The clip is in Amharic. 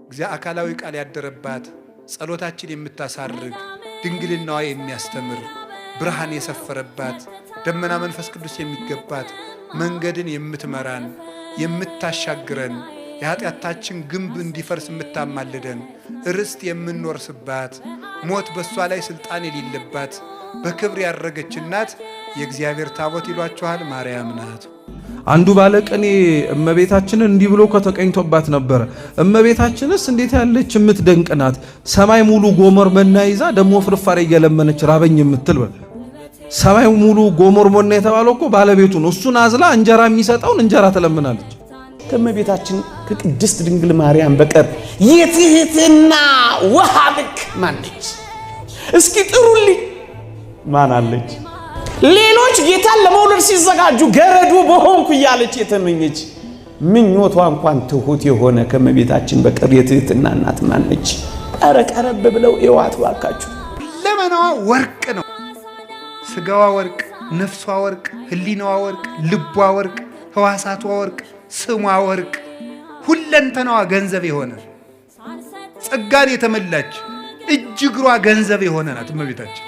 እግዚአ አካላዊ ቃል ያደረባት ጸሎታችን የምታሳርግ ድንግልናዋ የሚያስተምር ብርሃን የሰፈረባት ደመና መንፈስ ቅዱስ የሚገባት መንገድን የምትመራን የምታሻግረን የኃጢአታችን ግንብ እንዲፈርስ የምታማልደን ርስት የምንወርስባት ሞት በሷ ላይ ስልጣን የሌለባት በክብር ያረገች እናት የእግዚአብሔር ታቦት ይሏችኋል ማርያም ናት። አንዱ ባለቅኔ እመቤታችንን እንዲህ ብሎ ከተቀኝቶባት ነበር። እመቤታችንስ እንዴት ያለች የምትደንቅ ናት! ሰማይ ሙሉ ጎመር መና ይዛ ደሞ ፍርፋሬ እየለመነች ራበኝ የምትል። ሰማይ ሙሉ ጎመር መና የተባለው እኮ ባለቤቱ ነው። እሱን አዝላ እንጀራ የሚሰጠውን እንጀራ ትለምናለች። ከእመቤታችን ከቅድስት ድንግል ማርያም በቀር የትህትና ውሃ ልክ ማነች? እስኪ ጥሩልኝ። ማን አለች? ሌሎች ጌታን ለመውለድ ሲዘጋጁ ገረዱ በሆንኩ እያለች የተመኘች ምኞቷ እንኳን ትሁት የሆነ ከእመቤታችን በቀር የትህትና እናት ማነች? ኧረ ቀረብ ብለው እዋት ባካችሁ። ለመናዋ ወርቅ ነው። ስጋዋ ወርቅ፣ ነፍሷ ወርቅ፣ ህሊናዋ ወርቅ፣ ልቧ ወርቅ፣ ህዋሳቷ ወርቅ፣ ስሟ ወርቅ፣ ሁለንተናዋ ገንዘብ የሆነ ጸጋን የተመላች እጅ እግሯ ገንዘብ የሆነ ናት እመቤታችን።